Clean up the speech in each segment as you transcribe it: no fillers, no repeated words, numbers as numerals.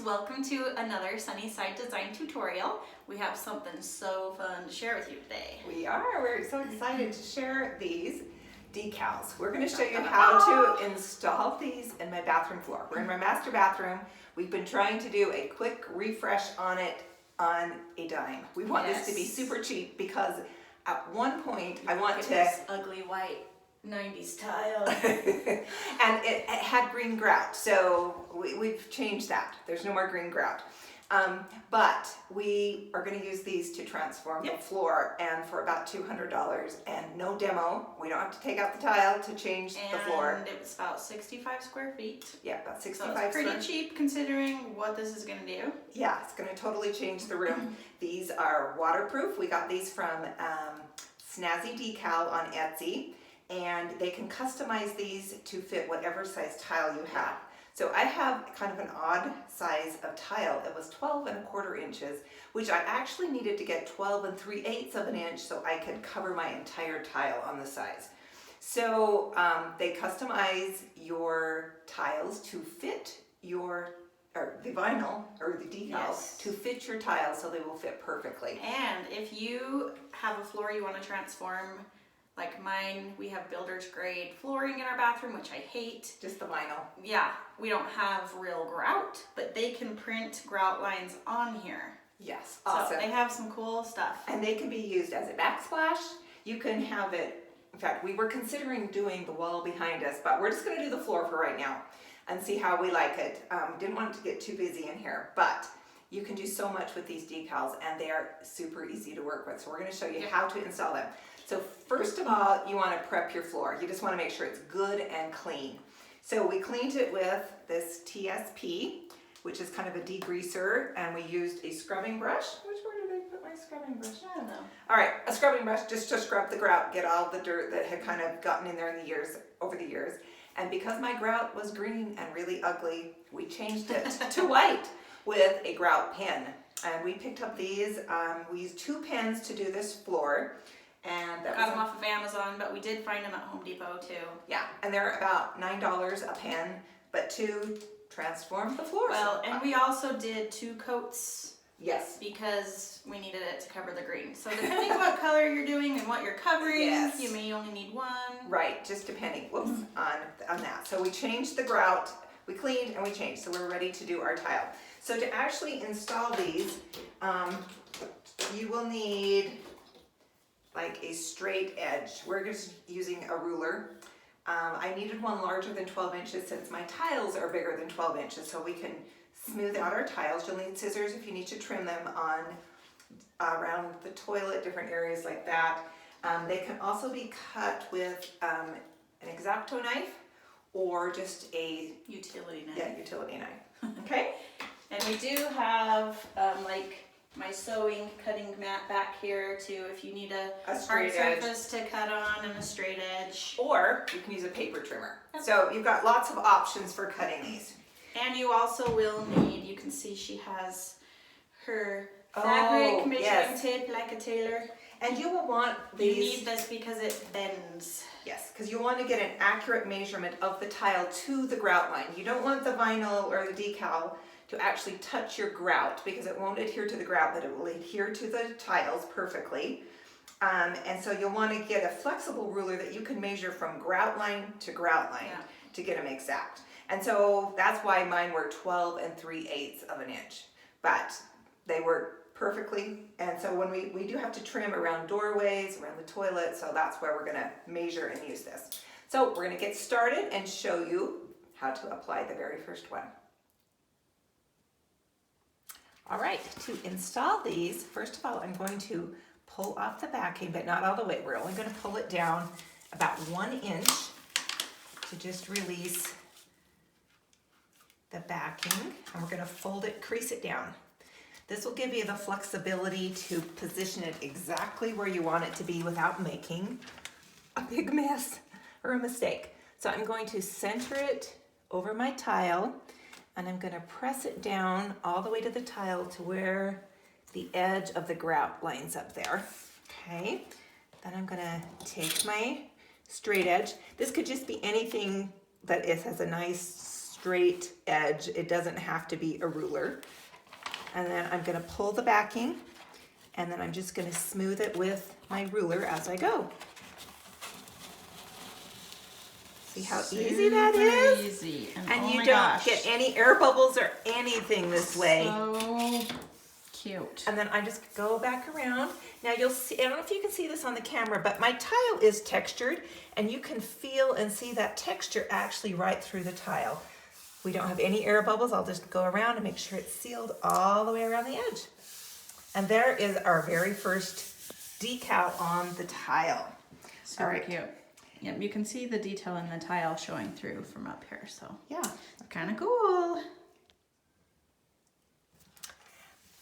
welcome to another Sunnyside design tutorial. We have something so fun to share with you today. We're so excited to share these decals. We're going to show you how to install these in my bathroom floor. We're in my master bathroom. We've been trying to do a quick refresh on it on a dime. We want this to be super cheap because at one point I want to... This ugly white 90s tile. And it had green grout, so we've changed that. There's no more green grout. But we are going to use these to transform the floor, and for about $200 and no demo. We don't have to take out the tile to change the floor. And it was about 65 square feet. Yeah, about 65 so it's pretty cheap considering what this is going to do. Yeah, it's going to totally change the room. These are waterproof. We got these from Snazzy Decal on Etsy. And they can customize these to fit whatever size tile you have. So I have kind of an odd size of tile. It was 12 1/4 inches, which I actually needed to get 12 3/8 of an inch so I could cover my entire tile on the size. So they customize your tiles to fit your, or the vinyl or the decals to fit your tiles so they will fit perfectly. And if you have a floor you want to transform, like mine, we have builder's grade flooring in our bathroom, which I hate. Just the vinyl. Yeah, we don't have real grout, but they can print grout lines on here. Yes, awesome. So they have some cool stuff. And they can be used as a backsplash. You can have it, in fact, we were considering doing the wall behind us, but we're just gonna do the floor for right now and see how we like it. Didn't want it to get too busy in here, but you can do so much with these decals and they are super easy to work with. So we're gonna show you how to install them. So first of all, you want to prep your floor. You just want to make sure it's good and clean. So we cleaned it with this TSP, which is kind of a degreaser, and we used a scrubbing brush. Where did I put my scrubbing brush? I don't know. All right, a scrubbing brush just to scrub the grout, get all the dirt that had kind of gotten in there in the years, over the years. And because my grout was green and really ugly, we changed it to white with a grout pen. And we picked up these. We used 2 pens to do this floor. And that got them off of Amazon, but we did find them at Home Depot too. Yeah, and they're about $9 a pen, but to transform the floor. Well, and we also did 2 coats. Yes. Because we needed it to cover the green. So depending on what color you're doing and what you're covering, you may only need 1. Right, just depending on that. So we changed the grout, we cleaned and we changed, so we're ready to do our tile. So to actually install these, you will need like a straight edge. We're just using a ruler. I needed one larger than 12 inches since my tiles are bigger than 12 inches, so we can smooth out our tiles. You'll need scissors if you need to trim them on around the toilet, different areas like that. They can also be cut with an Xacto knife or just a utility knife. Yeah, utility knife. Okay. And we do have like my sewing cutting mat back here too, if you need a hard surface to cut on and a straight edge. Or you can use a paper trimmer. So you've got lots of options for cutting these. And you also will need, you can see she has her fabric measuring tape like a tailor. And you will want these. You need this because it bends. Yes, because you want to get an accurate measurement of the tile to the grout line. You don't want the vinyl or the decal to actually touch your grout because it won't adhere to the grout, but it will adhere to the tiles perfectly. And so you'll want to get a flexible ruler that you can measure from grout line to grout line to get them exact. And so that's why mine were 12 3/8 of an inch, but they work perfectly. And so when we do have to trim around doorways, around the toilet, so that's where we're going to measure and use this. So we're going to get started and show you how to apply the very first one. All right, to install these, first of all, I'm going to pull off the backing, but not all the way. We're only going to pull it down about 1 inch to just release the backing, and we're going to fold it, crease it down. This will give you the flexibility to position it exactly where you want it to be without making a big mess or a mistake. So I'm going to center it over my tile, and I'm going to press it down all the way to the tile to where the edge of the grout lines up there. Okay, then I'm going to take my straight edge. This could just be anything that has a nice straight edge. It doesn't have to be a ruler. And then I'm gonna pull the backing, and then I'm just gonna smooth it with my ruler as I go. See how easy that is? Easy. And oh you my don't gosh. get any air bubbles or anything this way. So cute. And then I just go back around. Now you'll see, I don't know if you can see this on the camera, but my tile is textured, and you can feel and see that texture actually right through the tile. We don't have any air bubbles. I'll just go around and make sure it's sealed all the way around the edge. And there is our very first decal on the tile. Super all right. cute. Yep, you can see the detail in the tile showing through from up here, so Yeah. kind of cool.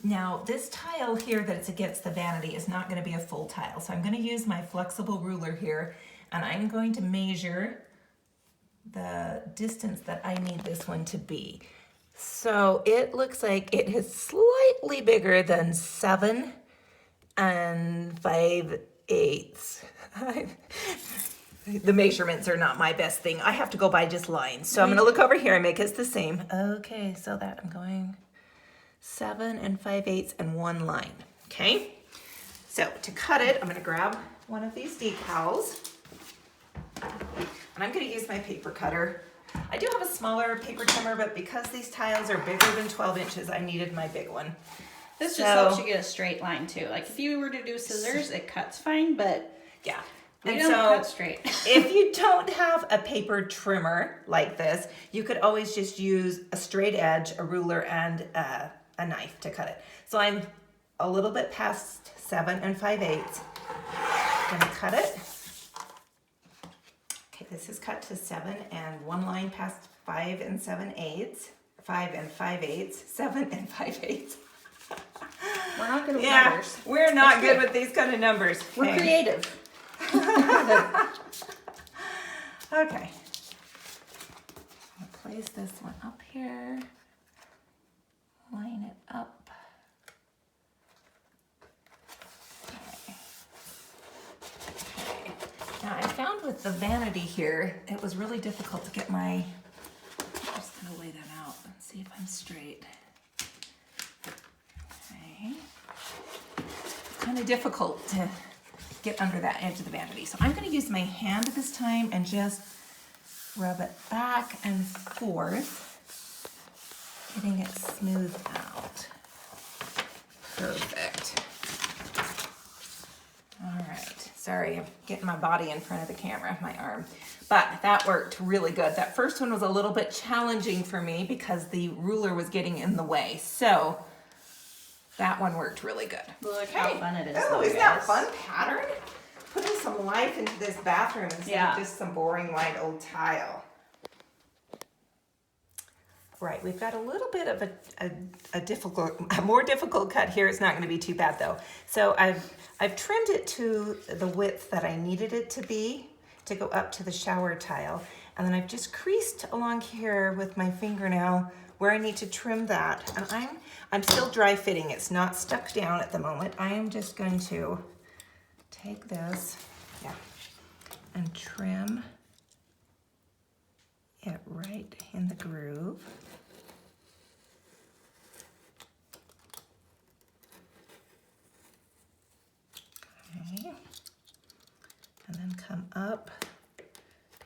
Now this tile here that's against the vanity is not going to be a full tile, so I'm going to use my flexible ruler here, and I'm going to measure the distance that I need this one to be. So it looks like it is slightly bigger than 7 5/8. The measurements are not my best thing. I have to go by just lines. So I'm going to look over here and make it the same. Okay, so that I'm going 7 5/8 and 1 line. Okay, so to cut it, I'm going to grab one of these decals, and I'm going to use my paper cutter. I do have a smaller paper trimmer, but because these tiles are bigger than 12 inches, I needed my big one. This just helps you get a straight line too. Like if you were to do scissors, it cuts fine, but yeah. they don't cut straight. If you don't have a paper trimmer like this, you could always just use a straight edge, a ruler, and a knife to cut it. So I'm a little bit past 7 5/8. I'm gonna cut it. Okay, this is cut to 7 and 1 line past 5 7/8. 5 5/8. 7 5/8. We're not good with Yeah, numbers. we're not good with these kind of numbers. We're Okay. creative. Okay. I'll place this one up here. Line it up. Okay. Okay. Now I found with the vanity here, it was really difficult to get my, I'm just gonna lay that out and see if I'm straight. Okay. Kind of difficult to get under that edge of the vanity. So I'm going to use my hand this time and just rub it back and forth, getting it smoothed out. Perfect. All right. Sorry, I'm getting my body in front of the camera, my arm. But that worked really good. That first one was a little bit challenging for me because the ruler was getting in the way. So that one worked really good. Look how fun it is. Oh, though, isn't that guys. fun pattern? Putting some life into this bathroom instead of just some boring white old tile. Right, we've got a little bit of a more difficult cut here. It's not going to be too bad though. So I've trimmed it to the width that I needed it to be to go up to the shower tile, and then I've just creased along here with my fingernail where I need to trim that. And I'm still dry fitting. It's not stuck down at the moment. I am just going to take this, and trim it right in the groove. Okay. And then come up,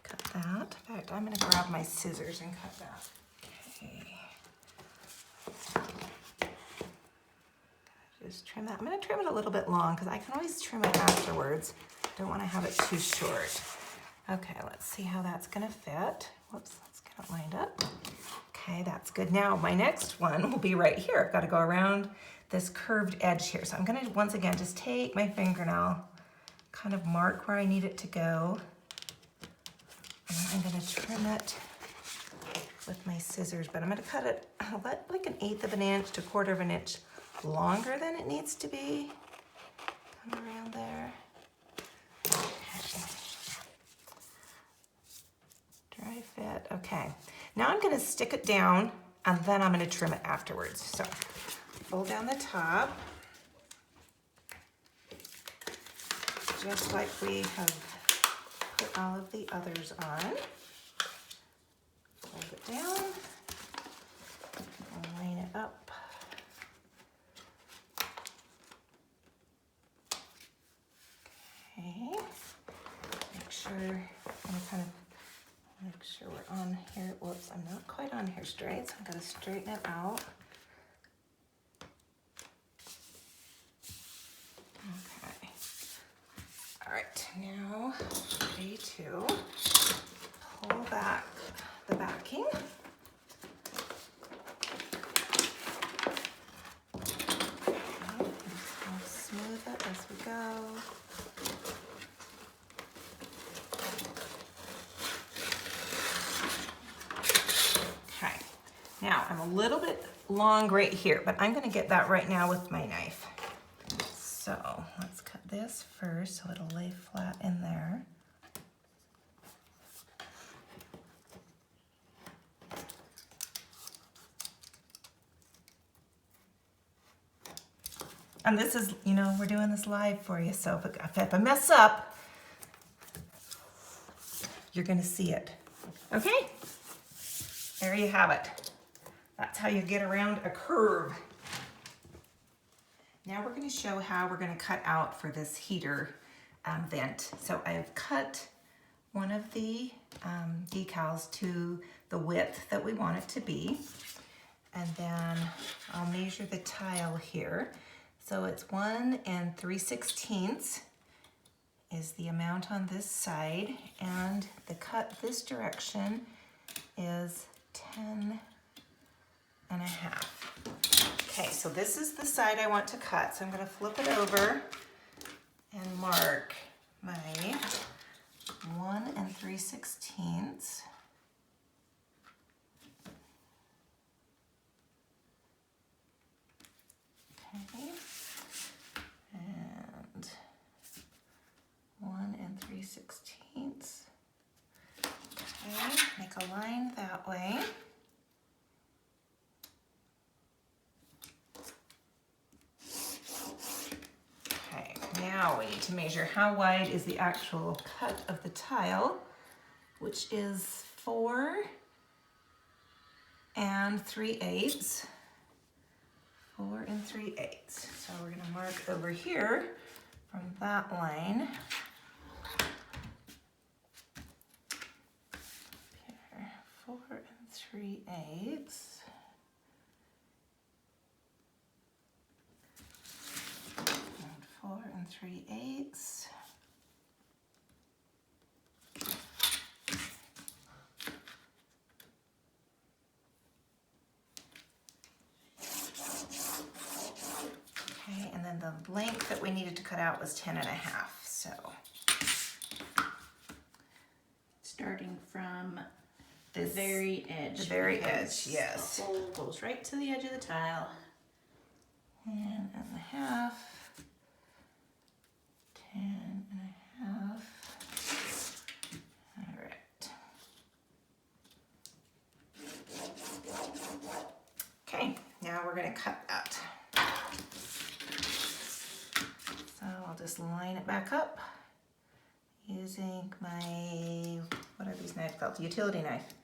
cut that. In fact, I'm going to grab my scissors and cut that. Okay. Just trim that. I'm going to trim it a little bit long because I can always trim it afterwards. Don't want to have it too short. Okay, let's see how that's going to fit. Whoops, let's get it lined up. Okay, that's good. Now my next one will be right here. I've got to go around this curved edge here. So I'm going to once again just take my fingernail, kind of mark where I need it to go. And then I'm going to trim it with my scissors, but I'm going to cut it like 1/8 of an inch to 1/4 of an inch longer than it needs to be. Come around there. Okay. Dry fit. Okay. Now I'm going to stick it down and then I'm going to trim it afterwards. So fold down the top, just like we have put all of the others on. Fold it down. up. Okay, make sure, make sure we're on here. Whoops, I'm not quite on here straight, so I'm gonna straighten it out. Okay. All right, now ready to pull back the backing. I'll smooth it as we go. Okay, now I'm a little bit long right here, but I'm gonna get that right now with my knife. So let's cut this first so it'll lay flat in there. And this is, you know, we're doing this live for you, so if I mess up, you're gonna see it. Okay? There you have it. That's how you get around a curve. Now we're gonna show how we're gonna cut out for this heater vent. So I've cut one of the decals to the width that we want it to be. And then I'll measure the tile here. So it's 1 3/16 is the amount on this side, and the cut this direction is 10 1/2. Okay, so this is the side I want to cut. So I'm gonna flip it over and mark my 1 3/16. Okay. And 1 3/16. Okay, make a line that way. Okay, now we need to measure how wide is the actual cut of the tile, which is 4 3/8. 4 3/8. So we're going to mark over here from that line. Here, 4 3/8. And 4 3/8. Okay, and then the length that we needed to cut out was 10 1/2. So Starting from the this very edge. the very because edge, yes. The hole goes right to the edge of the tile. 10 1/2. 10 1/2. All right. Okay, now we're going to cut that. So I'll just line it back up using my, what are these knives called? Utility knife.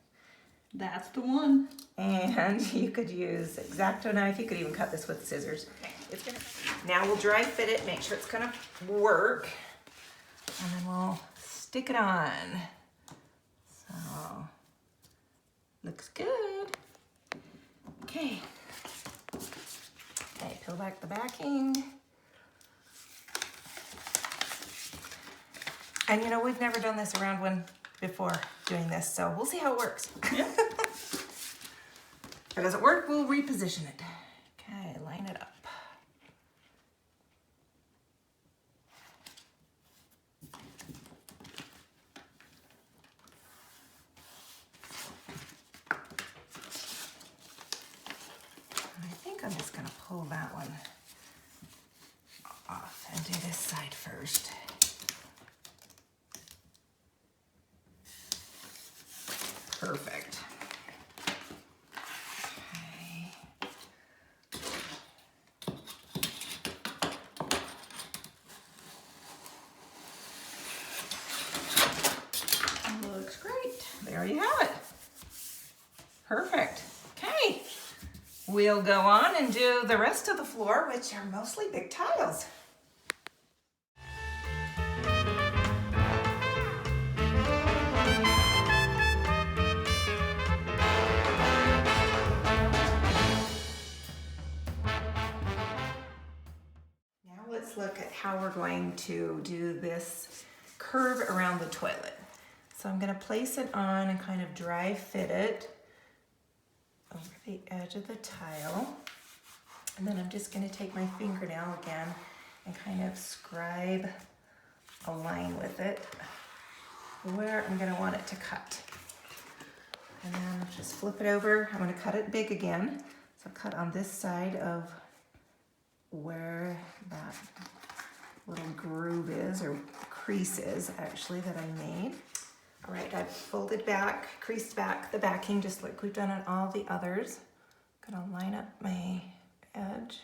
That's the one. And you could use Xacto knife. You could even cut this with scissors. Now we'll dry fit it, make sure it's gonna work, and then we'll stick it on. So, looks good. Okay. Okay, peel back the backing. And you know, we've never done this around one before doing this, so we'll see how it works. If it doesn't work, we'll reposition it. Okay, line it up. I think I'm just gonna pull that one off and do this side first. Perfect. Okay. Looks great. There you have it. Perfect. Okay. we'll go on and do the rest of the floor, which are mostly big tiles. Now let's look at how we're going to do this curve around the toilet. So I'm going to place it on and kind of dry fit it over the edge of the tile. And then I'm just going to take my fingernail again and kind of scribe a line with it where I'm going to want it to cut. And then just flip it over. I'm going to cut it big again. So cut on this side of where that little groove is, or crease is actually, that I made. All right, I've folded back, creased back the backing just like we've done on all the others. I'm gonna line up my edge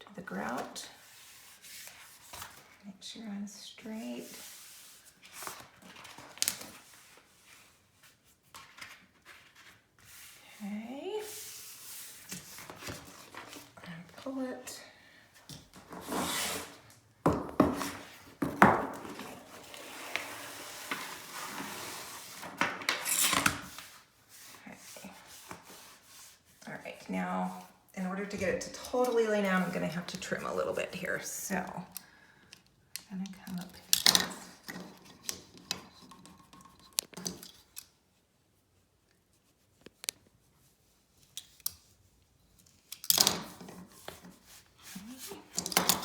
to the grout. Make sure I'm straight. Okay. And pull it. Now, in order to get it to totally lay down, I'm going to have to trim a little bit here. So, I'm going to come up here.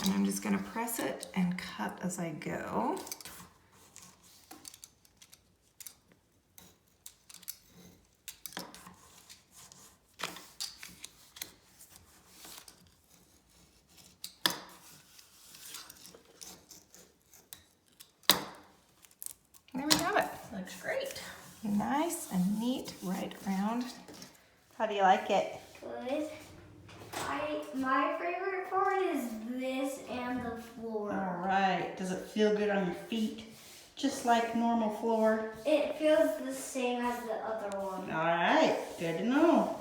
And I'm just going to press it and cut as I go. There we have it. Looks great. Nice and neat right around. How do you like it? Good. My favorite part is this and the floor. All right. Does it feel good on your feet? Just like normal floor? It feels the same as the other one. All right. Good to know.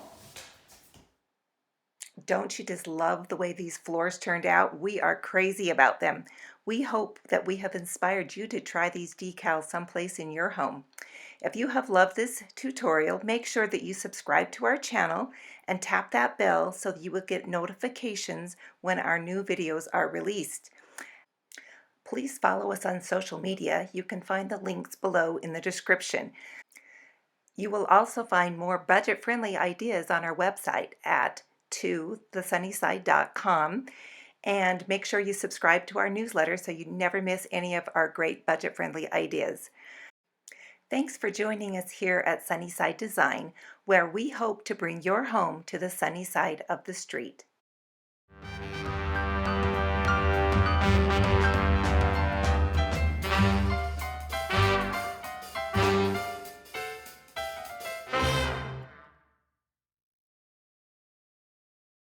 Don't you just love the way these floors turned out? We are crazy about them. We hope that we have inspired you to try these decals someplace in your home. If you have loved this tutorial, make sure that you subscribe to our channel and tap that bell so that you will get notifications when our new videos are released. Please follow us on social media. You can find the links below in the description. You will also find more budget-friendly ideas on our website at tothesunnyside.com, and make sure you subscribe to our newsletter so you never miss any of our great budget-friendly ideas. Thanks for joining us here at Sunnyside Design, where we hope to bring your home to the sunny side of the street.